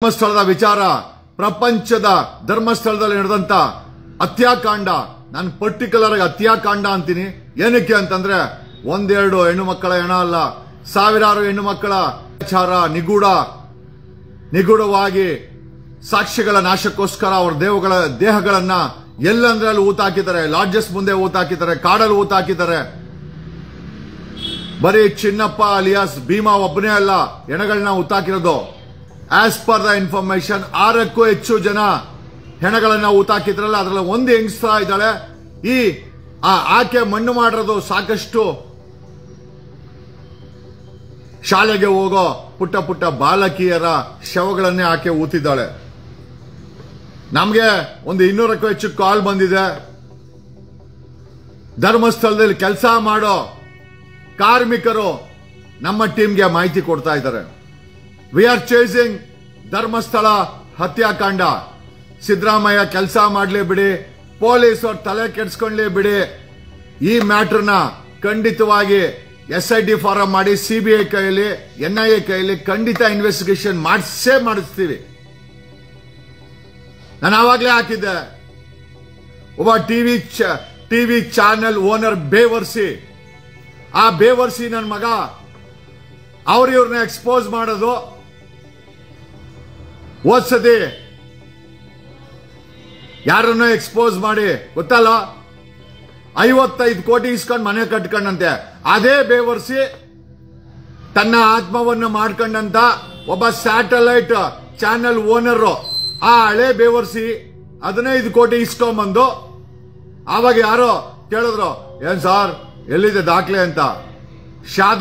ಧರ್ಮಸ್ಥಳದ ವಿಚಾರ, ಪ್ರಪಂಚದ ಧರ್ಮಸ್ಥಳದಲ್ಲಿ ನಡೆದಂತ ಹತ್ಯಾಕಾಂಡ, ನಾನು ಪರ್ಟಿಕ್ಯುಲರ್ ಆಗಿ ಹತ್ಯಾಕಾಂಡ ಅಂತೀನಿ. ಏನಕ್ಕೆ ಅಂತಂದ್ರೆ ಒಂದೆರಡು ಹೆಣ್ಣು ಮಕ್ಕಳ ಹೆಣ ಅಲ್ಲ, ಸಾವಿರಾರು ಹೆಣ್ಣು ಮಕ್ಕಳ ವಿಚಾರ ನಿಗೂಢವಾಗಿ ಸಾಕ್ಷಿಗಳ ನಾಶಕ್ಕೋಸ್ಕರ ಅವ್ರ ದೇಹಗಳನ್ನ ಎಲ್ಲಂದ್ರೆ ಅಲ್ಲಿ ಊತ ಹಾಕಿದ್ದಾರೆ. ಲಾಡ್ಜಸ್ ಮುಂದೆ ಊತ ಹಾಕಿದ್ದಾರೆ, ಕಾಡಲ್ಲಿ ಊತ ಹಾಕಿದ್ದಾರೆ. ಬರೀ ಚಿನ್ನಪ್ಪ ಅಲಿಯಾಸ್ ಭೀಮಾ ಒಬ್ಬನೇ ಅಲ್ಲ ಹೆಣಗಳನ್ನ ಊತಾಕಿರೋದು. ಆಸ್ ಪರ್ ದ ಇನ್ಫಾರ್ಮೇಶನ್ 6ಕ್ಕೂ ಹೆಚ್ಚು ಜನ ಹೆಣಗಳನ್ನ ಊತಾಕಿದ್ರಲ್ಲ, ಅದರಲ್ಲಿ ಒಂದು ಹೆಂಗಸ್ತಾ ಇದ್ದಾಳೆ. ಆಕೆ ಮಣ್ಣು ಮಾಡಿರೋದು ಸಾಕಷ್ಟು ಶಾಲೆಗೆ ಹೋಗೋ ಪುಟ್ಟ ಪುಟ್ಟ ಬಾಲಕಿಯರ ಶವಗಳನ್ನೇ ಆಕೆ ಊತಿದ್ದಾಳೆ. ನಮಗೆ ಒಂದು 200ಕ್ಕೂ ಹೆಚ್ಚು ಕಾಲ್ ಬಂದಿದೆ. ಧರ್ಮಸ್ಥಳದಲ್ಲಿ ಕೆಲಸ ಮಾಡೋ ಕಾರ್ಮಿಕರು ನಮ್ಮ ಟೀಮ್ಗೆ ಮಾಹಿತಿ ಕೊಡ್ತಾ ಇದ್ದಾರೆ. ವಿ ಆರ್ ಚೇಸಿಂಗ್ ಧರ್ಮಸ್ಥಳ ಹತ್ಯಾಕಾಂಡ. ಸಿದ್ದರಾಮಯ್ಯ ಕೆಲಸ ಮಾಡಲೇ ಬಿಡಿ, ಪೊಲೀಸ್ ಅವ್ರ ತಲೆ ಕೆಡಿಸ್ಕೊಂಡ್ಲೇ ಬಿಡಿ. ಈ ಮ್ಯಾಟರ್ನ ಖಂಡಿತವಾಗಿ SIT ಫಾರಂ ಮಾಡಿ CBI ಕೈಯಲ್ಲಿ NIA ಕೈಯಲ್ಲಿ ಖಂಡಿತ ಇನ್ವೆಸ್ಟಿಗೇಷನ್ ಮಾಡಿಸ್ತೀವಿ. ನಾನು ಆವಾಗಲೇ ಹಾಕಿದ್ದೆ, ಒಬ್ಬ ಟಿವಿ ಚಾನೆಲ್ ಓನರ್ ಬೇವರ್ಸಿ, ಆ ಬೇವರ್ಸಿ ನನ್ನ ಮಗ ಇವ್ರನ್ನ ಎಕ್ಸ್ಪೋಸ್ ಮಾಡೋದು. ಓದ್ಸತಿ ಯಾರನ್ನ ಎಕ್ಸ್ಪೋಸ್ ಮಾಡಿ ಗೊತ್ತಲ್ಲ 55 ಕೋಟಿ ಇಸ್ಕೊಂಡು ಮನೆ ಕಟ್ಕೊಂಡಂತೆ. ಅದೇ ಬೇವರ್ಸಿ ತನ್ನ ಆತ್ಮವನ್ನು ಮಾಡ್ಕೊಂಡಂತ ಒಬ್ಬ ಸ್ಯಾಟಲೈಟ್ ಚಾನೆಲ್ ಓನರ್, ಆ ಹಳೆ ಬೇವರ್ಸಿ 15 ಕೋಟಿ ಇಸ್ಕೊಂಡ್ಬಂದು ಆವಾಗ ಯಾರೋ ಕೇಳಿದ್ರು, ಏನ್ ಸಾರ್ ಎಲ್ಲಿದೆ ದಾಖಲೆ ಅಂತ.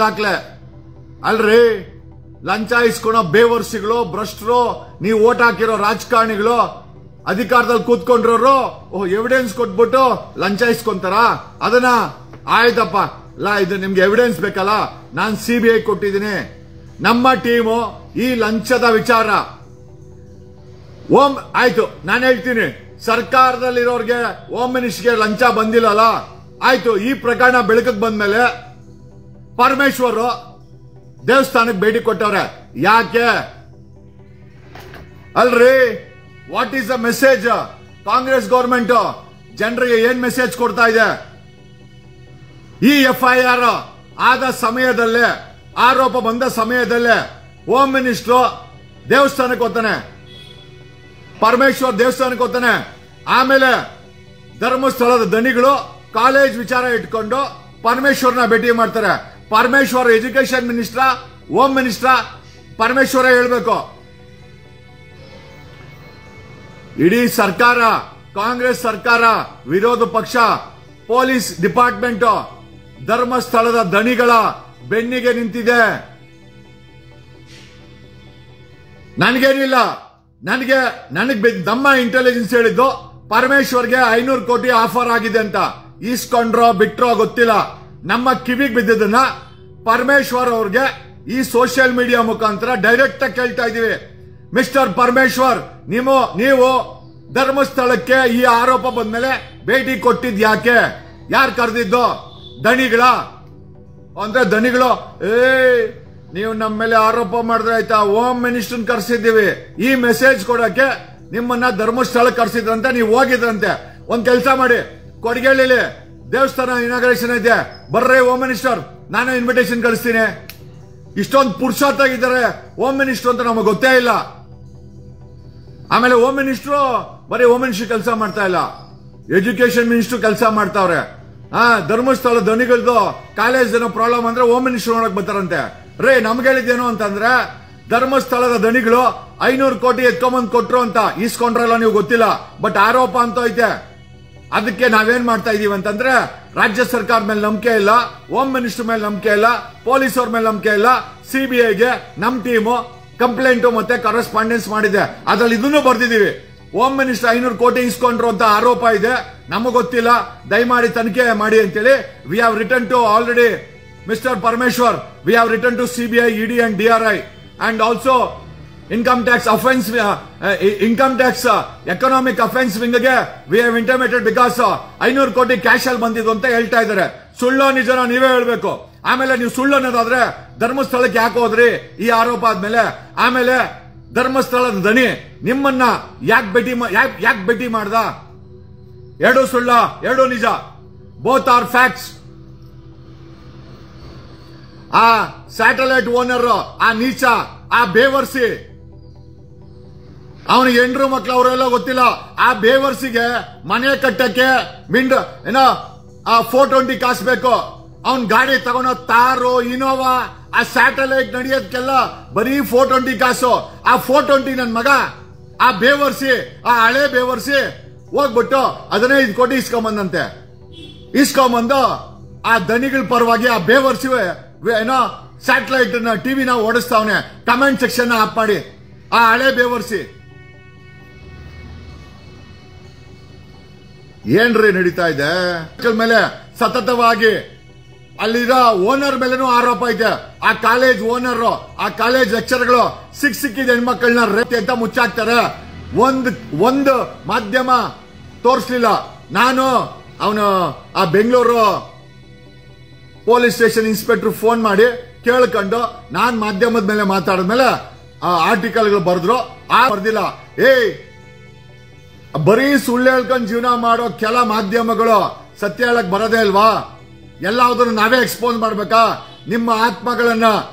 ದಾಖಲೆ ಅಲ್ರಿ, ಲಂಚ ಇಸ್ಕೊಳೋ ಬೇವರ್ಸಿಗಳು, ಭ್ರಷ್ಟರು, ನೀವು ಓಟ್ ಹಾಕಿರೋ ರಾಜಕಾರಣಿಗಳು, ಅಧಿಕಾರದಲ್ಲಿ ಕೂತ್ಕೊಂಡ್ರೋರು ಎವಿಡೆನ್ಸ್ ಕೊಟ್ಬಿಟ್ಟು ಲಂಚ ಇಸ್ಕೊಂತಾರ. ಅದನ್ನ ಆಯ್ತಪ್ಪ, ಇದು ನಿಮ್ಗೆ ಎವಿಡೆನ್ಸ್ ಬೇಕಲ್ಲ, ನಾನು CBI ಕೊಟ್ಟಿದ್ದೀನಿ. ನಮ್ಮ ಟೀಮು ಈ ಲಂಚದ ವಿಚಾರ ಆಯ್ತು, ನಾನು ಹೇಳ್ತೀನಿ, ಸರ್ಕಾರದಲ್ಲಿರೋರ್ಗೆ ಹೋಮ್ ಮಿನಿಸ್ಟರ್ಗೆ ಲಂಚ ಬಂದಿಲ್ಲಲ್ಲ, ಆಯ್ತು. ಈ ಪ್ರಕರಣ ಬೆಳಕಿಗೆ ಬಂದ್ಮೇಲೆ ಪರಮೇಶ್ವರ್ ದೇವಸ್ಥಾನಕ್ಕೆ ಭೇಟಿ ಕೊಟ್ಟವ್ರೆ. ಯಾಕೆ ಅಲ್ರಿ? What is the message? Congress government ಜನರಿಗೆ ಏನ್ ಮೆಸೇಜ್ ಕೊಡ್ತಾ ಇದೆ? ಈ FIR ಆದ ಸಮಯದಲ್ಲೇ, ಆರೋಪ ಬಂದ ಸಮಯದಲ್ಲೇ ಹೋಮ್ ಮಿನಿಸ್ಟರ್ ದೇವಸ್ಥಾನಕ್ಕೆ ಹೋಗ್ತಾನೆ, ಪರಮೇಶ್ವರ್ ದೇವಸ್ಥಾನಕ್ಕೆ ಹೋಗ್ತಾನೆ. ಆಮೇಲೆ ಧರ್ಮಸ್ಥಳದ ದಣಿಗಳು ಕಾಲೇಜ್ ವಿಚಾರ ಇಟ್ಕೊಂಡು ಪರಮೇಶ್ವರ್ನ ಭೇಟಿ ಮಾಡ್ತಾರೆ. Parameshwar education minister, home minister, Parameshwara ಹೇಳ್ಬೇಕು. ಇಡೀ ಸರ್ಕಾರ, ಕಾಂಗ್ರೆಸ್ ಸರ್ಕಾರ, ವಿರೋಧ ಪಕ್ಷ, ಪೊಲೀಸ್ ಡಿಪಾರ್ಟ್ಮೆಂಟ್ ಧರ್ಮಸ್ಥಳದ ದಣಿಗಳ ಬೆನ್ನಿಗೆ ನಿಂತಿದೆ. ನನಗೇನಿಲ್ಲ, ನನಗೆ ನಮ್ಮ ಇಂಟೆಲಿಜೆನ್ಸ್ ಹೇಳಿದ್ದು ಪರಮೇಶ್ವರ್ಗೆ 500 ಕೋಟಿ ಆಫರ್ ಆಗಿದೆ ಅಂತ. ಈಸ್ಕೊಂಡ್ರೋ ಬಿಟ್ರೋ ಗೊತ್ತಿಲ್ಲ. ನಮ್ಮ ಕಿವಿಗೆ ಬಿದ್ದದನ್ನ ಪರಮೇಶ್ವರ್ ಅವ್ರಿಗೆ ಈ ಸೋಷಿಯಲ್ ಮೀಡಿಯಾ ಮುಖಾಂತರ ಡೈರೆಕ್ಟ್ ಆಗಿ ಕೇಳ್ತಾ ಇದೀವಿ. ಮಿಸ್ಟರ್ ಪರಮೇಶ್ವರ್, ನೀವು ಧರ್ಮಸ್ಥಳಕ್ಕೆ ಈ ಆರೋಪ ಬಂದ್ಮೇಲೆ ಭೇಟಿ ಕೊಟ್ಟಿದ್ ಯಾಕೆ? ಯಾರು ಕರೆದಿದ್ದು? ದಣಿಗಳ ಅಂದ್ರೆ ದಣಿಗಳು, ನೀವು ನಮ್ಮ ಮೇಲೆ ಆರೋಪ ಮಾಡಿದ್ರೆ ಆಯ್ತಾ, ಹೋಮ್ ಮಿನಿಸ್ಟರ್ ಕರ್ಸಿದ್ದೀವಿ, ಈ ಮೆಸೇಜ್ ಕೊಡಕ್ಕೆ ನಿಮ್ಮನ್ನ ಧರ್ಮಸ್ಥಳಕ್ಕೆ ಕರ್ಸಿದ್ರಂತೆ, ನೀವು ಹೋಗಿದ್ರಂತೆ. ಒಂದ್ ಕೆಲಸ ಮಾಡಿ, ಕೊಡಗೇಳಿಲಿ ದೇವಸ್ಥಾನ ಇನಾಗ್ರೇಷನ್ ಇದೆ, ಬರ್ರಿ ಹೋಮ್ ಮಿನಿಸ್ಟರ್, ನಾನೇ ಇನ್ವಿಟೇಷನ್ ಕಳಿಸ್ತೀನಿ. ಇಷ್ಟೊಂದು ಪುರುಷಾರ್ಥಾಗಿದ್ದಾರೆ ಹೋಮ್ ಮಿನಿಸ್ಟರ್ ಅಂತ ನಮಗೆ ಗೊತ್ತೇ ಇಲ್ಲ. ಆಮೇಲೆ ಹೋಮ್ ಮಿನಿಸ್ಟರ್ ಬರೀ ಹೋಮ್ ಮಿನಿಸ್ಟರ್ ಕೆಲಸ ಮಾಡ್ತಾ ಇಲ್ಲ, ಎಜುಕೇಶನ್ ಮಿನಿಸ್ಟರ್ ಕೆಲಸ ಮಾಡ್ತಾವ್ರೆ. ಧರ್ಮಸ್ಥಳ ದಣಿಗಳದು ಕಾಲೇಜ್ ಏನೋ ಪ್ರಾಬ್ಲಮ್ ಅಂದ್ರೆ ಹೋಮ್ ಮಿನಿಸ್ಟರ್ ನೋಡಕ್ ಬರ್ತಾರಂತೆ. ನಮ್ಗೆ ಹೇಳಿದ್ದೇನು ಅಂತಂದ್ರೆ, ಧರ್ಮಸ್ಥಳದ ದಣಿಗಳು 500 ಕೋಟಿ ಎತ್ಕೊಂಬಂದ್ ಕೊಟ್ರು ಅಂತ, ಈಸ್ಕೊಂಡ್ರಲ್ಲ ನೀವು ಗೊತ್ತಿಲ್ಲ, ಬಟ್ ಆರೋಪ ಅಂತ ಐತೆ. ಅದಕ್ಕೆ ನಾವೇನ್ ಮಾಡ್ತಾ ಇದೀವಿ ಅಂತಂದ್ರೆ, ರಾಜ್ಯ ಸರ್ಕಾರ ಮೇಲೆ ನಂಬಿಕೆ ಇಲ್ಲ, ಹೋಮ್ ಮಿನಿಸ್ಟರ್ ಮೇಲೆ ನಂಬಿಕೆ ಇಲ್ಲ, ಪೊಲೀಸ್ ಅವ್ರ ಮೇಲೆ ನಂಬಿಕೆ ಇಲ್ಲ. CBIಗೆ ನಮ್ ಟೀಮು ಕಂಪ್ಲೇಂಟ್ ಮತ್ತೆ ಕರೆಸ್ಪಾಂಡೆನ್ಸ್ ಮಾಡಿದೆ, ಅದ್ರಲ್ಲಿ ಇದನ್ನು ಬರ್ದಿದೀವಿ. ಹೋಮ್ ಮಿನಿಸ್ಟರ್ 500 ಕೋಟಿ ಇಸ್ಕೊಂಡ್ರು ಅಂತ ಆರೋಪ ಇದೆ, ನಮಗ್ ಗೊತ್ತಿಲ್ಲ, ದಯಮಾಡಿ ತನಿಖೆ ಮಾಡಿ ಅಂತೇಳಿ we have return to already mister Parameshwar, we have return to CBI, ED and DRI and also income tax economic offense wing ಗೆ we have intimated because 500 ಕೋಟಿ ಕ್ಯಾಶ್ ಅಲ್ಲಿ ಬಂದಿದ್ದು ಅಂತ ಹೇಳ್ತಾ ಇದ್ದಾರೆ. ಸುಳ್ಳು ನಿಜನ ನೀವೇ ಹೇಳ್ಬೇಕು. ಆಮೇಲೆ ನೀವು ಸುಳ್ಳು ಅನ್ನೋದಾದ್ರೆ ಧರ್ಮಸ್ಥಳಕ್ಕೆ ಯಾಕೆ ಹೋದ್ರಿ ಈ ಆರೋಪ ಆದ್ಮೇಲೆ? ಆಮೇಲೆ ಧರ್ಮಸ್ಥಳದ ದನಿ ನಿಮ್ಮನ್ನ ಯಾಕೆ ಭೇಟಿ ಮಾಡ್ದ? ಎರಡು ಸುಳ್ಳ, ಎರಡು ನಿಜ, ಬೋತ್ ಆರ್ ಫ್ಯಾಕ್ಟ್ಸ್. ಆ ಸ್ಯಾಟಲೈಟ್ ಓನರ್, ಆ ನೀಚ, ಆ ಬೇವರ್ಸಿ, ಅವನಿಗೆ ಹೆಂಡ್ರು ಮಕ್ಳು ಅವರೆಲ್ಲ ಗೊತ್ತಿಲ್ಲ. ಆ ಬೇವರ್ಸಿಗೆ ಮನೆ ಕಟ್ಟಕ್ಕೆ ಏನೋ ಆ 420 ಕಾಸು ಬೇಕು. ಅವನ್ ಗಾಡಿ ತಗೊಂಡ ತಾರು, ಇನೋವಾ, ಆ ಸ್ಯಾಟಲೈಟ್ ನಡೆಯೋದಕ್ಕೆಲ್ಲ ಬರೀ 420 ಕಾಸು. ಆ 420 ನನ್ ಮಗ, ಆ ಬೇವರ್ಸಿ, ಆ ಹಳೆ ಬೇವರ್ಸಿ ಹೋಗ್ಬಿಟ್ಟು 15 ಕೋಟಿ ಇಸ್ಕೊಂಬಂದಂತೆ. ಇಸ್ಕೊಂಬಂದು ಆ ದನಿಗಳ ಪರವಾಗಿ ಆ ಬೇವರ್ಸಿ ಏನೋ ಸ್ಯಾಟಲೈಟ್ ಟಿವಿನ ಓಡಿಸ್ತಾವನೆ. ಕಮೆಂಟ್ ಸೆಕ್ಷನ್ ಆಫ್ ಮಾಡಿ. ಆ ಹಳೆ ಬೇವರ್ಸಿ ಏನ್ರಿ ನಡೀತಾ ಇದೆ? ಮೇಲೆ ಸತತವಾಗಿ ಅಲ್ಲಿರೋ ಓನರ್ ಮೇಲೆನೂ ಆರೋಪ ಐತೆ. ಆ ಕಾಲೇಜ್ ಓನರ್, ಆ ಕಾಲೇಜ್ ಲೆಕ್ಚರ್ಗಳು ಸಿಕ್ಕಿದ ಹೆಣ್ಮಕ್ಳನ್ನ ರೇಪ್ ಅಂತ ಮುಚ್ಚಾಕ್ತಾರೆ. ಒಂದು ಮಾಧ್ಯಮ ತೋರಿಸ್ಲಿಲ್ಲ. ನಾನು ಅವನು ಆ Bengaluru police station inspector phone ಮಾಡಿ ಕೇಳ್ಕೊಂಡು ನಾನ್ ಮಾಧ್ಯಮದ ಮೇಲೆ ಮಾತಾಡಿದ್ಮೇಲೆ ಆ ಆರ್ಟಿಕಲ್ಗಳು ಬರೆದ್ರು. ಬರ್ದಿಲ್ಲ. ಬರೀ ಸುಳ್ಳು ಹೇಳ್ಕೊಂಡು ಜೀವನ ಮಾಡೋ ಕೆಲ ಮಾಧ್ಯಮಗಳು ಸತ್ಯ ಹೇಳಕ್ ಬರೋದೇ ಇಲ್ವಾ? ಎಲ್ಲಾದ್ರೂ ನಾವೇ ಎಕ್ಸ್ಪೋಸ್ ಮಾಡ್ಬೇಕಾ? ನಿಮ್ಮ ಆತ್ಮಗಳನ್ನ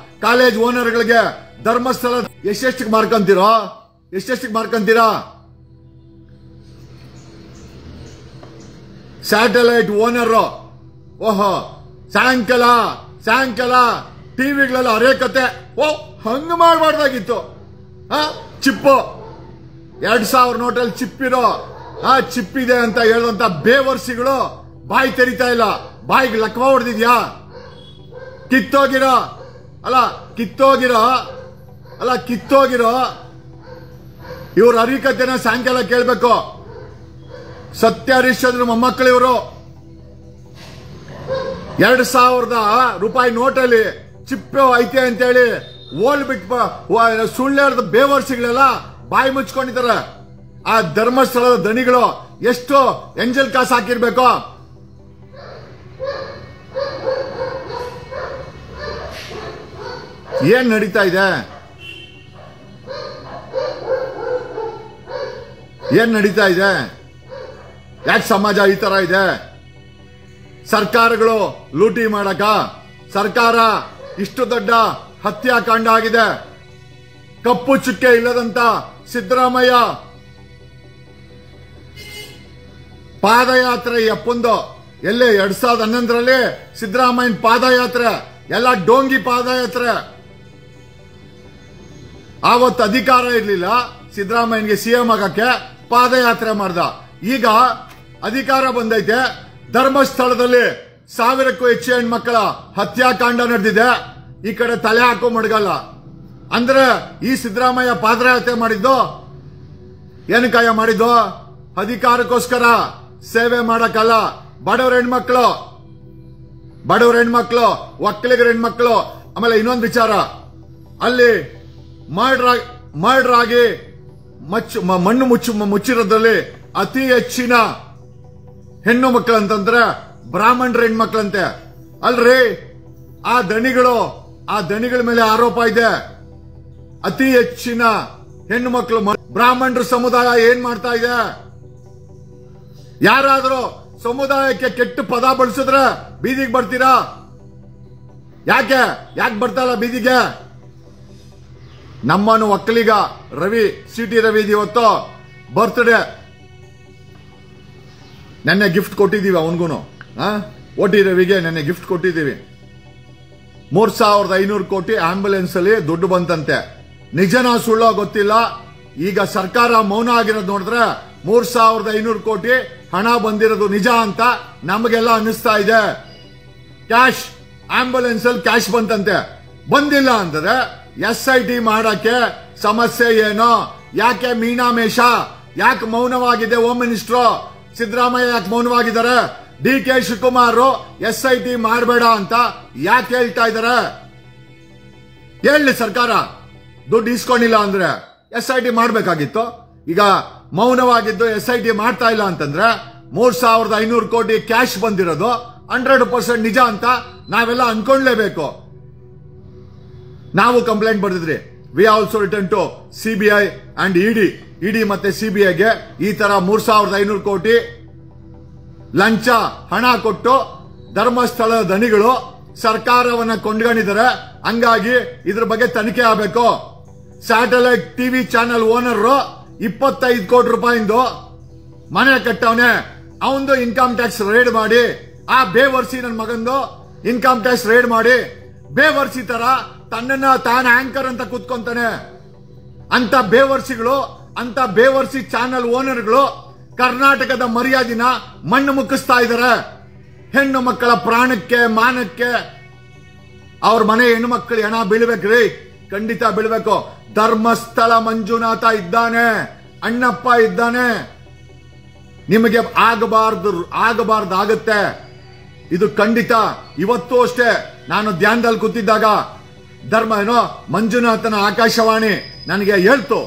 ಕಾಲೇಜ್ ಓನರ್ಗಳಿಗೆ ಧರ್ಮಸ್ಥಳ ಎಷ್ಟೆಷ್ಟಿಗೆ ಮಾರ್ಕೊಂತೀರಾ? ಸ್ಯಾಟಲೈಟ್ ಓನರ್ ಓಹೋ ಸಾಯಂಕಾಲ ಟಿವಿಗಳೆಲ್ಲ ಅರೇಕತೆ. ಹಂಗ ಮಾಡಬಾರ್ದಾಗಿತ್ತು. ಚಿಪ್ಪು 2000 ನೋಟಲ್ಲಿ ಚಿಪ್ಪಿರೋ ಚಿಪ್ಪಿದೆ ಅಂತ ಹೇಳುವಂತ ಬೇವರ್ಸಿಗಳು ಬಾಯಿ ತೆರಿತಾ ಇಲ್ಲ. ಬಾಯಿಗೆ ಲಕ್ವ ಹೊಡೆದಿದ್ಯಾ? ಕಿತ್ತೋಗಿರೋ ಇವ್ರ ಹರಿಕತೆನ ಸಾಯಂಕಾಲ ಕೇಳ್ಬೇಕು. ಸತ್ಯ ಹರಿಶ್ಚಂದ್ರ ಮೊಮ್ಮಕ್ಕಳು ಇವರು. 2000 ರೂಪಾಯಿ ನೋಟಲ್ಲಿ ಚಿಪ್ಪೆ ಐತೆ ಅಂತೇಳಿ ಓಲ್ಬಿಟ್ಟು ಸುಳ್ಳು ಬೇವರ್ಸಿಗಳೆಲ್ಲ ಬಾಯಿ ಮುಚ್ಕೊಂಡಿದ್ದಾರೆ. ಆ ಧರ್ಮಸ್ಥಳದ ದನಿಗಳು ಎಷ್ಟು ಎಂಜಲ್ ಕಾಸು ಹಾಕಿರ್ಬೇಕು? ಏನ್ ನಡೀತಾ ಇದೆ? ಯಾಕೆ ಸಮಾಜ ಈ ತರ ಇದೆ? ಸರ್ಕಾರಗಳು ಲೂಟಿ ಮಾಡಕ ಸರ್ಕಾರ ಇಷ್ಟು ದೊಡ್ಡ ಹತ್ಯಾಕಾಂಡ ಆಗಿದೆ. ಕಪ್ಪು ಚುಕ್ಕೆ ಇಲ್ಲದಂತ ಸಿದ್ದರಾಮಯ್ಯ ಪಾದಯಾತ್ರೆ ಅಪ್ಪಂದು ಎಲ್ಲೇ 2011ರಲ್ಲಿ ಸಿದ್ದರಾಮಯ್ಯನ ಪಾದಯಾತ್ರೆ ಎಲ್ಲ ಡೋಂಗಿ ಪಾದಯಾತ್ರೆ. ಆವತ್ತು ಅಧಿಕಾರ ಇರ್ಲಿಲ್ಲ ಸಿದ್ದರಾಮಯ್ಯನಿಗೆ ಸಿಎಂ ಆಗಕ್ಕೆ, ಪಾದಯಾತ್ರೆ ಮಾಡ್ದ. ಈಗ ಅಧಿಕಾರ ಬಂದೈತೆ. ಧರ್ಮಸ್ಥಳದಲ್ಲಿ 1000ಕ್ಕೂ ಹೆಚ್ಚು ಹೆಣ್ಮಕ್ಕಳ ಹತ್ಯಾಕಾಂಡ ನಡೆದಿದೆ. ಈ ಕಡೆ ತಲೆ ಹಾಕೋ ಮಡಗಲ್ಲ. ಅಂದ್ರೆ ಈ ಸಿದ್ದರಾಮಯ್ಯ ಪಾದಯಾತ್ರೆ ಮಾಡಿದ್ದು ಏನಕ್ಕಾಯ ಮಾಡಿದ್ದು? ಅಧಿಕಾರಕ್ಕೋಸ್ಕರ, ಸೇವೆ ಮಾಡಕ್ಕಲ್ಲ. ಬಡವರ ಹೆಣ್ಮಕ್ಳು, ಒಕ್ಕಲಿಗರ ಹೆಣ್ಮಕ್ಳು. ಆಮೇಲೆ ಇನ್ನೊಂದು ವಿಚಾರ, ಅಲ್ಲಿ ಮರ್ಡರ್ ಆಗಿ ಮಣ್ಣು ಮುಚ್ಚಿರೋದ್ರಲ್ಲಿ ಅತಿ ಹೆಚ್ಚಿನ ಹೆಣ್ಣು ಮಕ್ಕಳು ಅಂತಂದ್ರೆ ಬ್ರಾಹ್ಮಣರ ಹೆಣ್ಮಕ್ಳಂತೆ. ಅಲ್ರಿ, ಆ ದಣಿಗಳ ಮೇಲೆ ಆರೋಪ ಇದೆ. ಅತಿ ಹೆಚ್ಚಿನ ಹೆಣ್ಣು ಮಕ್ಕಳು ಬ್ರಾಹ್ಮಣರ ಸಮುದಾಯ ಏನ್ ಮಾಡ್ತಾ ಇದೆ? ಯಾರಾದ್ರೂ ಸಮುದಾಯಕ್ಕೆ ಕೆಟ್ಟ ಪದ ಬಳಸಿದ್ರೆ ಬೀದಿಗೆ ಬರ್ತೀರಾ? ಯಾಕೆ ಬರ್ತಾ ಇಲ್ಲ ಬೀದಿಗೆ? ನಮ್ಮನು ಒಕ್ಕಲಿಗ ಸಿಟಿ ರವಿ ಇವತ್ತು ಬರ್ತ್ಡೇ. ನೆನ್ನೆ ಗಿಫ್ಟ್ ಕೊಟ್ಟಿದ್ದೀವಿ ಅವನ್ಗೂನು. ಓಟಿ ರವಿಗೆ ನೆನ್ನೆ ಗಿಫ್ಟ್ ಕೊಟ್ಟಿದ್ದೀವಿ. 3500 ಕೋಟಿ ಆಂಬ್ಯುಲೆನ್ಸ್ ಅಲ್ಲಿ ದುಡ್ಡು ಬಂತಂತೆ. ನಿಜನಾ ಸುಳ್ಳೋ ಗೊತ್ತಿಲ್ಲ. ಈಗ ಸರ್ಕಾರ ಮೌನ ಆಗಿರೋದು ನೋಡಿದ್ರೆ 3500 ಕೋಟಿ ಹಣ ಬಂದಿರೋದು ನಿಜ ಅಂತ ನಮಗೆಲ್ಲ ಅನ್ನಿಸ್ತಾ ಇದೆ. ಕ್ಯಾಶ್, ಆಂಬ್ಯುಲೆನ್ಸ್ ಅಲ್ಲಿ ಕ್ಯಾಶ್ ಬಂತಂತೆ. ಬಂದಿಲ್ಲ ಅಂದ್ರೆ SIT ಮಾಡಕ್ಕೆ ಸಮಸ್ಯೆ ಏನೋ? ಯಾಕೆ ಮೀನಾಮೇಷ? ಯಾಕೆ ಮೌನವಾಗಿದೆ ಹೋಮ್ ಮಿನಿಸ್ಟರ್ ಸಿದ್ದರಾಮಯ್ಯ? ಯಾಕೆ ಮೌನವಾಗಿದ್ದಾರೆ? DK ಶಿವಕುಮಾರ್ SIT ಮಾಡಬೇಡ ಅಂತ ಯಾಕೆ ಹೇಳ್ತಾ ಇದ್ದಾರೆ? ಹೇಳಿ ಸರ್ಕಾರ. ದುಡ್ಡು ಇಸ್ಕೊಂಡಿಲ್ಲ ಅಂದ್ರೆ SIT ಮಾಡಬೇಕಾಗಿತ್ತು. ಈಗ ಮೌನವಾಗಿದ್ದು SIT ಮಾಡ್ತಾ ಇಲ್ಲ ಅಂತಂದ್ರೆ 3500 ಕೋಟಿ ಕ್ಯಾಶ್ ಬಂದಿರೋದು 100% ನಿಜ ಅಂತ ನಾವೆಲ್ಲ ಅನ್ಕೊಂಡ್ಲೇಬೇಕು. ನಾವು ಕಂಪ್ಲೇಂಟ್ ಬರೆದಿದ್ರಿ. We also return to CBI and ED ಮತ್ತೆ ಸಿಬಿಐಗೆ ಈ ತರ 3,500 ಕೋಟಿ ಲಂಚ ಹಣ ಕೊಟ್ಟು ಧರ್ಮಸ್ಥಳದ ದಣಿಗಳು ಸರ್ಕಾರವನ್ನ ಕೊಂಡ್ಕೊಂಡಿದ್ದಾರೆ. ಹಂಗಾಗಿ ಇದ್ರ ಬಗ್ಗೆ ತನಿಖೆ ಆಗಬೇಕು. ಸ್ಯಾಟಲೈಟ್ ಟಿವಿ ಚಾನೆಲ್ ಓನರ್ 25 ಕೋಟಿ ರೂಪಾಯಿಂದು ಮನೆ ಕಟ್ಟವನೆ, ಅವಂದು ಇನ್ಕಮ್ ಟ್ಯಾಕ್ಸ್ ರೇಡ್ ಮಾಡಿ, ಆ ಬೇವರ್ಸಿ ನನ್ನ ಮಗಂದು ಇನ್ಕಮ್ ಟ್ಯಾಕ್ಸ್ ರೇಡ್ ಮಾಡಿ ಬೇವರ್ಸಿ ತರ ತನ್ನನ್ನ ತಾನು ಆಂಕರ್ ಅಂತ ಕೂತ್ಕೊಂತಾನೆ. ಅಂತ ಬೇವರ್ಸಿಗಳು, ಅಂತ ಬೇವರ್ಸಿ ಚಾನೆಲ್ ಓನರ್ಗಳು ಕರ್ನಾಟಕದ ಮರ್ಯಾದಿನ ಮಣ್ಣು ಮುಕ್ಕಿಸ್ತಾ ಇದ್ದಾರೆ. ಹೆಣ್ಣು ಮಕ್ಕಳ ಪ್ರಾಣಕ್ಕೆ ಮಾನಕ್ಕೆ ಅವ್ರ ಮನೆ ಹೆಣ್ಣು ಮಕ್ಕಳು ಹೆಣ ಬೀಳ್ಬೇಕ್ರಿ, ಖಂಡಿತ ಬೀಳ್ಬೇಕು. ಧರ್ಮಸ್ಥಳ ಮಂಜುನಾಥ ಇದ್ದಾನೆ, ಅಣ್ಣಪ್ಪ ಇದ್ದಾನೆ. ನಿಮಗೆ ಆಗಬಾರ್ದಾಗತ್ತೆ ಇದು ಖಂಡಿತ. ಇವತ್ತು ಅಷ್ಟೇ ನಾನು ಧ್ಯಾನದಲ್ಲಿ ಕೂತಿದ್ದಾಗ ಮಂಜುನಾಥನ ಆಕಾಶವಾಣಿ ನನಗೆ ಹೇಳ್ತು,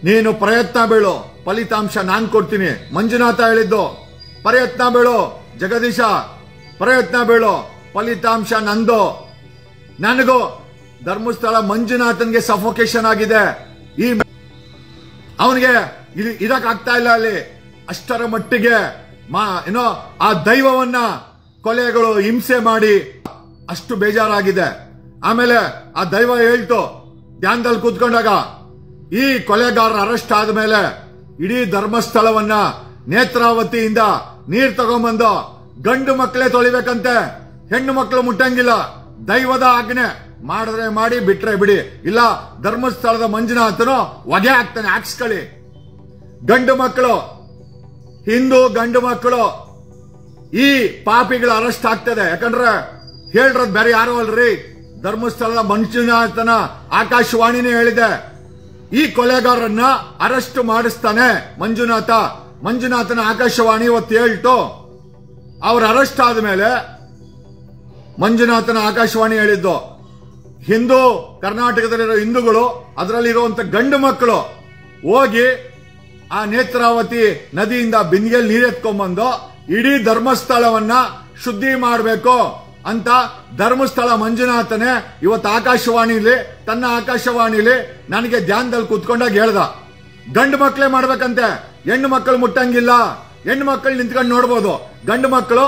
ನೀನು ಪ್ರಯತ್ನ ಬೀಳು, ಫಲಿತಾಂಶ ನಾನ್ ಕೊಡ್ತೀನಿ. ಮಂಜುನಾಥ ಹೇಳಿದ್ದು, ಪ್ರಯತ್ನ ಬೀಳು ಜಗದೀಶ, ಪ್ರಯತ್ನ ಬೀಳು, ಫಲಿತಾಂಶ ನಂದು. ನನಗೂ ಧರ್ಮಸ್ಥಳ ಮಂಜುನಾಥನ್ಗೆ ಸಫೋಕೇಶನ್ ಆಗಿದೆ. ಅವನಿಗೆ ಇರಕ್ಕಾಗ್ತಾ ಇಲ್ಲ ಅಲ್ಲಿ. ಅಷ್ಟರ ಮಟ್ಟಿಗೆ ಆ ದೈವವನ್ನ ಕೊಲೆಗಳು ಹಿಂಸೆ ಮಾಡಿ ಅಷ್ಟು ಬೇಜಾರಾಗಿದೆ. ಆಮೇಲೆ ಆ ದೈವ ಹೇಳ್ತು ಧ್ಯಾನದಲ್ಲಿ ಕೂತ್ಕೊಂಡಾಗ, ಈ ಕೊಲೆಗಾರರ ಅರೆಸ್ಟ್ ಆದ್ಮೇಲೆ ಇಡೀ ಧರ್ಮಸ್ಥಳವನ್ನ ನೇತ್ರಾವತಿಯಿಂದ ನೀರ್ ತಗೊಂಬಂದು ಗಂಡು ಮಕ್ಕಳೇ ತೊಳಿಬೇಕಂತೆ, ಹೆಣ್ಣು ಮಕ್ಕಳು ಮುಟ್ಟಂಗಿಲ್ಲ. ದೈವದ ಆಜ್ಞೆ, ಮಾಡಿದ್ರೆ ಮಾಡಿ ಬಿಟ್ರೆ ಬಿಡಿ, ಇಲ್ಲ ಧರ್ಮಸ್ಥಳದ ಮಂಜುನಾಥನು ಹೊಗೆ ಹಾಕ್ತಾನೆ, ಹಾಕ್ಸ್ಕೊಳ್ಳಿ. ಗಂಡು ಮಕ್ಕಳು, ಹಿಂದೂ ಗಂಡು ಮಕ್ಕಳು ಈ ಪಾಪಿಗಳ ಅರೆಸ್ಟ್ ಆಗ್ತದೆ. ಯಾಕಂದ್ರೆ ಹೇಳ್ರದ್ ಬೇರೆ ಯಾರು ಅಲ್ರಿ, ಧರ್ಮಸ್ಥಳದ ಮಂಜುನಾಥನ ಆಕಾಶವಾಣಿನೇ ಹೇಳಿದೆ, ಈ ಕೊಲೆಗಾರರನ್ನ ಅರೆಸ್ಟ್ ಮಾಡಿಸ್ತಾನೆ ಮಂಜುನಾಥನ ಆಕಾಶವಾಣಿ ಇವತ್ತು ಹೇಳ್ತು. ಅವ್ರ ಅರೆಸ್ಟ್ ಆದ್ಮೇಲೆ ಮಂಜುನಾಥನ ಆಕಾಶವಾಣಿ ಹೇಳಿದ್ದು, ಹಿಂದೂ ಕರ್ನಾಟಕದಲ್ಲಿರೋ ಹಿಂದೂಗಳು, ಅದರಲ್ಲಿರುವಂತ ಗಂಡು ಮಕ್ಕಳು ಹೋಗಿ ಆ ನೇತ್ರಾವತಿ ನದಿಯಿಂದ ಬಿಂದಿಗೆಯಲ್ಲಿ ನೀರೆತ್ಕೊಂಡ್ಬಂದು ಇಡೀ ಧರ್ಮಸ್ಥಳವನ್ನ ಶುದ್ಧಿ ಮಾಡಬೇಕು ಅಂತ ಧರ್ಮಸ್ಥಳ ಮಂಜುನಾಥನೇ ಇವತ್ತು ತನ್ನ ಆಕಾಶವಾಣಿಲಿ ನನಗೆ ಧ್ಯಾನದಲ್ಲಿ ಕೂತ್ಕೊಂಡಾಗ ಹೇಳ್ದ, ಗಂಡು ಮಕ್ಕಳೇ ಮಾಡ್ಬೇಕಂತೆ, ಹೆಣ್ಣು ಮಕ್ಕಳು ಮುಟ್ಟಂಗಿಲ್ಲ. ಹೆಣ್ಣು ಮಕ್ಕಳು ನಿಂತ್ಕೊಂಡು ನೋಡ್ಬೋದು, ಗಂಡು ಮಕ್ಕಳು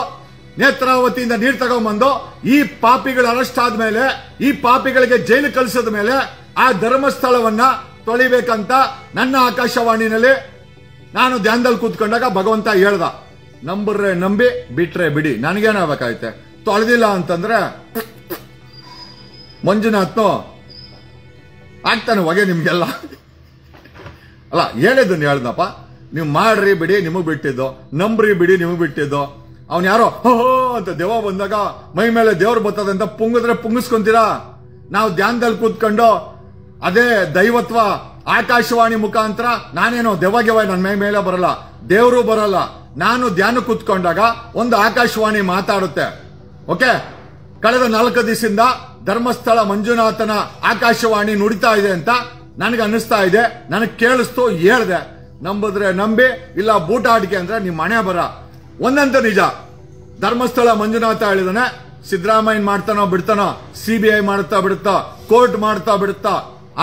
ನೇತ್ರಾವತಿಯಿಂದ ನೀರು ತಗೊಂಡ್ಬಂದು ಈ ಪಾಪಿಗಳು ಅರೆಸ್ಟ್ ಆದ್ಮೇಲೆ, ಈ ಪಾಪಿಗಳಿಗೆ ಜೈಲು ಕಳಿಸಿದ ಮೇಲೆ ಆ ಧರ್ಮಸ್ಥಳವನ್ನ ತೊಳಿಬೇಕಂತ ನನ್ನ ಆಕಾಶವಾಣಿನಲ್ಲಿ ನಾನು ಧ್ಯಾನದಲ್ಲಿ ಕೂತ್ಕೊಂಡಾಗ ಭಗವಂತ ಹೇಳ್ದ. ನಂಬ್ರೆ ನಂಬಿ, ಬಿಟ್ರೆ ಬಿಡಿ, ನನಗೇನಾಗಬೇಕಾಯ್ತೆ. ತೊಳೆದಿಲ್ಲ ಅಂತಂದ್ರೆ ಮಂಜುನಾಥ್ನು ಆಗ್ತಾನೆ ಹೊಗೆ ನಿಮ್ಗೆಲ್ಲ. ಅಲ್ಲ ಹೇಳಿದ್ದನ್ನು ಹೇಳ್ದಪ್ಪ, ನೀವು ಮಾಡ್ರಿ ಬಿಡಿ ನಿಮಗ್ ಬಿಟ್ಟಿದ್ದು, ನಂಬ್ರಿ ಬಿಡಿ ನಿಮಗ್ ಬಿಟ್ಟಿದ್ದು. ಅವನ್ ಯಾರೋ ಹೋ ಅಂತ ದೆವ್ವ ಬಂದಾಗ ಮೈ ಮೇಲೆ ದೇವ್ರು ಬರ್ತದಂತ ಪುಂಗಿದ್ರೆ ಪುಂಗಿಸ್ಕೊಂತೀರಾ. ನಾವು ಧ್ಯಾನದಲ್ಲಿ ಕೂತ್ಕೊಂಡು ಅದೇ ದೈವತ್ವ ಆಕಾಶವಾಣಿ ಮುಖಾಂತರ, ನಾನೇನೋ ದೆವ್ವ ನನ್ನ ಮೈ ಮೇಲೆ ಬರಲ್ಲ, ದೇವರು ಬರಲ್ಲ. ನಾನು ಧ್ಯಾನ ಕೂತ್ಕೊಂಡಾಗ ಒಂದು ಆಕಾಶವಾಣಿ ಮಾತಾಡುತ್ತೆ. ಓಕೆ, ಕಳೆದ 4 ದಿವಸದಿಂದ ಧರ್ಮಸ್ಥಳ ಮಂಜುನಾಥನ ಆಕಾಶವಾಣಿ ನುಡಿತಾ ಇದೆ ಅಂತ ನನಗೆ ಅನ್ನಿಸ್ತಾ ಇದೆ, ನನಗೆ ಕೇಳಿಸ್ತು, ಹೇಳ್ದೆ. ನಂಬಿದ್ರೆ ನಂಬಿ, ಇಲ್ಲ ಬೂಟಾಟಿಕೆ ಅಂದ್ರೆ ನಿಮ್ ಮನೆ ಬರ. ಒಂದಂತ ನಿಜ, ಧರ್ಮಸ್ಥಳ ಮಂಜುನಾಥ ಹೇಳಿದಾನೆ, ಸಿದ್ದರಾಮಯ್ಯ ಮಾಡ್ತಾನೋ ಬಿಡ್ತಾನೋ, ಸಿಬಿಐ ಮಾಡ್ತಾ ಬಿಡುತ್ತಾ, ಕೋರ್ಟ್ ಮಾಡ್ತಾ ಬಿಡುತ್ತಾ,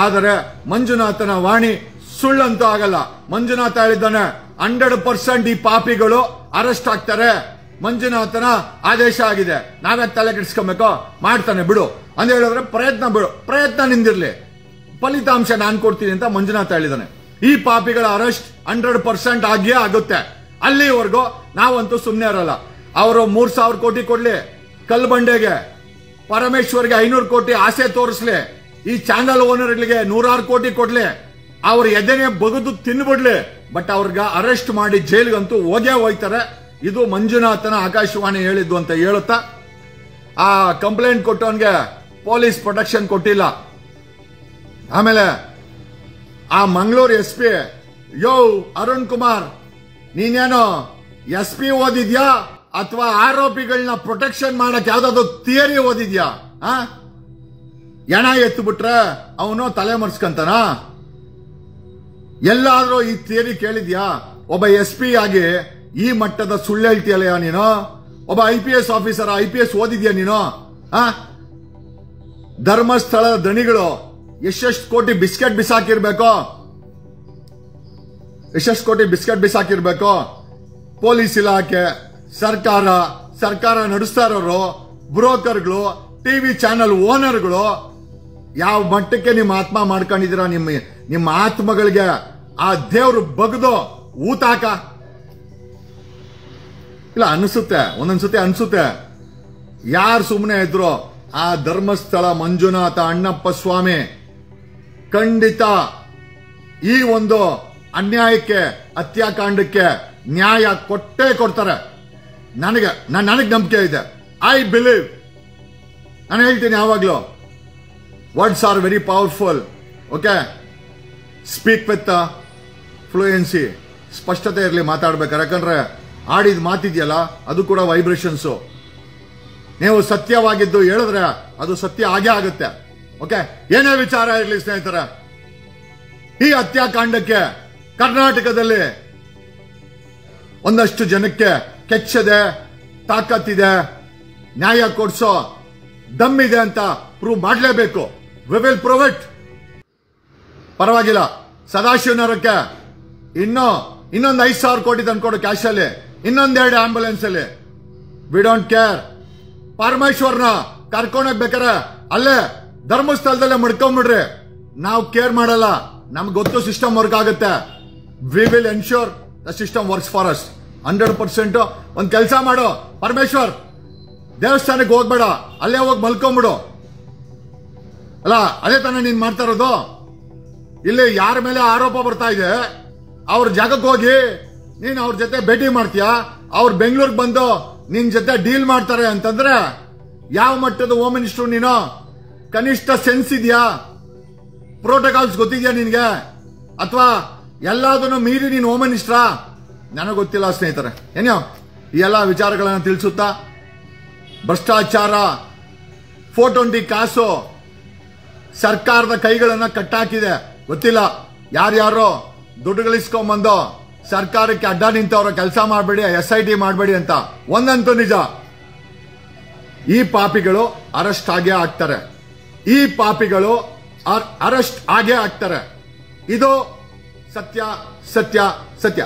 ಆದರೆ ಮಂಜುನಾಥನ ವಾಣಿ ಸುಳ್ಳಂತೂ ಆಗಲ್ಲ. ಮಂಜುನಾಥ ಹೇಳಿದ್ದಾನೆ 100% ಈ ಪಾಪಿಗಳು ಅರೆಸ್ಟ್ ಆಗ್ತಾರೆ, ಮಂಜುನಾಥನ ಆದೇಶ ಆಗಿದೆ, ನಾವೇ ತಲೆ ಕೆಡಿಸ್ಕೊಬೇಕು, ಮಾಡ್ತಾನೆ ಬಿಡು ಅಂತ ಹೇಳಿದ್ರೆ ಪ್ರಯತ್ನ ನಿಂದಿರ್ಲಿ, ಫಲಿತಾಂಶ ನಾನ್ ಕೊಡ್ತೀನಿ ಅಂತ ಮಂಜುನಾಥ ಹೇಳಿದಾನೆ. ಈ ಪಾಪಿಗಳ ಅರೆಸ್ಟ್ 100% ಆಗಿಯೇ ಆಗುತ್ತೆ. ಅಲ್ಲಿವರೆಗೂ ನಾವಂತೂ ಸುಮ್ಮನೆ ಇರಲ್ಲ. ಅವರು 3,000 ಕೋಟಿ ಕೊಡ್ಲಿ ಕಲ್ಬಂಡೆಗೆ, ಪರಮೇಶ್ವರ್ಗೆ 500 ಕೋಟಿ ಆಸೆ ತೋರಿಸ್ಲಿ, ಈ ಚಾನಲ್ ಓನರ್ಗಳಿಗೆ 100 ಕೋಟಿ ಕೊಡ್ಲಿ, ಅವ್ರ ಎದೆನೆ ಬಗದು ತಿನ್ಬಿಡ್ಲಿ, ಬಟ್ ಅವ್ರಿಗೆ ಅರೆಸ್ಟ್ ಮಾಡಿ ಜೈಲ್ಗಂತೂ ಹೋಗೇ ಹೋಯ್ತಾರೆ. ಇದು ಮಂಜುನಾಥನ ಆಕಾಶವಾಣಿ ಹೇಳಿದ್ದು ಅಂತ ಹೇಳುತ್ತಾ, ಆ ಕಂಪ್ಲೇಂಟ್ ಕೊಟ್ಟವನ್ಗೆ ಪೊಲೀಸ್ ಪ್ರೊಟೆಕ್ಷನ್ ಕೊಟ್ಟಿಲ್ಲ. ಆಮೇಲೆ ಆ ಮಂಗಳೂರು SP, ಯೋ ಅರುಣ್ ಕುಮಾರ್, ನೀನೇನೋ SP ಓದಿದ್ಯಾ ಅಥವಾ ಆರೋಪಿಗಳನ್ನ ಪ್ರೊಟೆಕ್ಷನ್ ಮಾಡಕ್ ಯಾವ್ದಾದ್ರು ಥಿಯರಿ ಓದಿದ್ಯಾ? ಎಣ ಎತ್ತು ಬಿಟ್ರೆ ಅವನು ತಲೆ ಮರ್ಸ್ಕಂತಾನ? ಎಲ್ಲಾದ್ರೂ ಈ ಥಿಯರಿ ಕೇಳಿದ್ಯಾ? ಒಬ್ಬ SP ಆಗಿ ಈ ಮಟ್ಟದ ಸುಳ್ಳು ಹೇಳ್ತೀಯಲ್ಲ ನೀನು? ಒಬ್ಬ IPS ಆಫೀಸರ್, IPS ಓದಿದ್ಯಾ ನೀನು? ಧರ್ಮಸ್ಥಳದ ದಣಿಗಳು ಎಷ್ಟೆಷ್ಟು ಕೋಟಿ ಬಿಸ್ಕೆಟ್ ಬಿಸಾಕಿರ್ಬೇಕು, ಎಷ್ಟೆಷ್ಟು ಕೋಟಿ ಬಿಸ್ಕೆಟ್ ಬಿಸಾಕಿರ್ಬೇಕು. ಪೊಲೀಸ್ ಇಲಾಖೆ, ಸರ್ಕಾರ ನಡೆಸ್ತಾ ಇರೋರು, ಬ್ರೋಕರ್ಗಳು, ಟಿವಿ ಚಾನೆಲ್ ಓನರ್ಗಳು, ಯಾವ ಮಟ್ಟಕ್ಕೆ ನಿಮ್ಮ ಆತ್ಮ ಮಾಡ್ಕೊಂಡಿದ್ದೀರಾ? ನಿಮ್ಮ ಆತ್ಮಗಳಿಗೆ ಆ ದೇವ್ರು ಬಗ್ದು ಊತಾಕ ಇಲ್ಲ ಅನಿಸುತ್ತೆ. ಒಂದೊಂದ್ಸತಿ ಅನ್ಸುತ್ತೆ, ಯಾರು ಸುಮ್ಮನೆ ಇದ್ರು ಆ ಧರ್ಮಸ್ಥಳ ಮಂಜುನಾಥ ಅಣ್ಣಪ್ಪ ಸ್ವಾಮಿ ಖಂಡಿತ ಈ ಒಂದು ಅನ್ಯಾಯಕ್ಕೆ, ಹತ್ಯಾಕಾಂಡಕ್ಕೆ ನ್ಯಾಯ ಕೊಟ್ಟೇ ಕೊಡ್ತಾರೆ. ನನಗೆ ನಂಬಿಕೆ ಇದೆ. I believe. ನಾನು ಹೇಳ್ತೀನಿ ಯಾವಾಗ್ಲೂ, words are very powerful. Okay, speak with fluency, ಸ್ಪಷ್ಟತೆ ಇರಲಿ ಮಾತಾಡ್ಬೇಕಾರೆ. ಯಾಕಂದ್ರೆ ಆಡಿದ ಮಾತಿದೆಯಲ್ಲ ಅದು ಕೂಡ ವೈಬ್ರೇಷನ್ಸು. ನೀವು ಸತ್ಯವಾಗಿದ್ದು ಹೇಳಿದ್ರೆ ಅದು ಸತ್ಯ ಆಗೇ ಆಗುತ್ತೆ. ಓಕೆ, ಏನೇ ವಿಚಾರ ಇರಲಿ ಸ್ನೇಹಿತರೆ, ಈ ಹತ್ಯಾಕಾಂಡಕ್ಕೆ ಕರ್ನಾಟಕದಲ್ಲಿ ಒಂದಷ್ಟು ಜನಕ್ಕೆ ಕೆಚ್ಚದೆ, ತಾಕತ್ತಿದೆ, ನ್ಯಾಯ ಕೊಡಿಸೋ ದಮ್ಮಿದೆ ಅಂತ ಪ್ರೂವ್ ಮಾಡಲೇಬೇಕು. We will prove it. ಪರವಾಗಿಲ್ಲ, ಸದಾಶಿವನಗರಕ್ಕೆ ಇನ್ನೊಂದು 5,000 ಕೋಟಿ ತಂದ್ಕೊಡು ಕ್ಯಾಶ್ ಅಲ್ಲಿ, ಇನ್ನೊಂದೆರಡು ಆಂಬುಲೆನ್ಸ್ ಅಲ್ಲಿ. We don't care. ಪರಮೇಶ್ವರ್ನ ಕರ್ಕೊಂಡೋಗ್ಬೇಕಾರೆ ಅಲ್ಲೇ ಧರ್ಮಸ್ಥಳದಲ್ಲೇ ಮಡ್ಕೊಂಡ್ಬಿಡ್ರಿ. ನಾವು ಕೇರ್ ಮಾಡಲ್ಲ. ನಮ್ಗೆ ಗೊತ್ತು ಸಿಸ್ಟಮ್ ವರ್ಕ್ ಆಗುತ್ತೆ. We will ensure the system works for us 100%. ಒಂದ್ ಕೆಲಸ ಮಾಡು ಪರಮೇಶ್ವರ್, ದೇವಸ್ಥಾನಕ್ಕೆ ಹೋಗ್ಬೇಡ, ಅಲ್ಲೇ ಹೋಗಿ ಮಲ್ಕೊಂಬಿಡು. ಅಲ್ಲ, ಅದೇ ತಾನೇ ನೀನ್ ಮಾಡ್ತಾ ಇರೋದು. ಇಲ್ಲಿ ಯಾರ ಮೇಲೆ ಆರೋಪ ಬರ್ತಾ ಇದೆ ಅವ್ರ ಜಾಗಕ್ಕೆ ಹೋಗಿ ನೀನ್ ಅವ್ರ ಜೊತೆ ಭೇಟಿ ಮಾಡ್ತೀಯ. ಅವ್ರು ಬೆಂಗಳೂರಿಗೆ ಬಂದು ನಿನ್ ಜೊತೆ ಡೀಲ್ ಮಾಡ್ತಾರೆ ಅಂತಂದ್ರೆ ಯಾವ ಮಟ್ಟದ ಹೋಮ್ ಮಿನಿಸ್ಟರ್ ನೀನು? ಕನಿಷ್ಠ ಸೆನ್ಸ್ ಇದೆಯಾ? ಪ್ರೋಟೋಕಾಲ್ಸ್ ಗೊತ್ತಿದ್ಯಾ ನಿನ್ಗೆ? ಅಥವಾ ಎಲ್ಲದನ್ನು ಮೀರಿ ನೀನು ಹೋಮ್ ಮಿನಿಸ್ಟ್ರಾ? ನನಗೆ ಗೊತ್ತಿಲ್ಲ ಸ್ನೇಹಿತರೆ. ಏನೋ ಈ ಎಲ್ಲ ವಿಚಾರಗಳನ್ನ ತಿಳಿಸುತ್ತಾ, ಭ್ರಷ್ಟಾಚಾರ, 420 ಕಾಸು ಸರ್ಕಾರದ ಕೈಗಳನ್ನ ಕಟ್ಟಾಕಿದೆ. ಗೊತ್ತಿಲ್ಲ ಯಾರ್ಯಾರೋ ದುಡ್ಡು ಗಳಿಸ್ಕೊಂಡ್ಬಂದು ಸರ್ಕಾರಕ್ಕೆ ಅಡ್ಡ ನಿಂತವ್ರ ಕೆಲಸ ಮಾಡಬೇಡಿ, SIT ಮಾಡಬೇಡಿ ಅಂತ. ಒಂದಂತೂ ನಿಜ, ಈ ಪಾಪಿಗಳು ಅರೆಸ್ಟ್ ಆಗೇ ಆಗ್ತಾರೆ. ಈ ಪಾಪಿಗಳು ಅರೆಸ್ಟ್ ಆಗೇ ಆಗ್ತಾರೆ. ಇದು ಸತ್ಯ ಸತ್ಯ ಸತ್ಯ.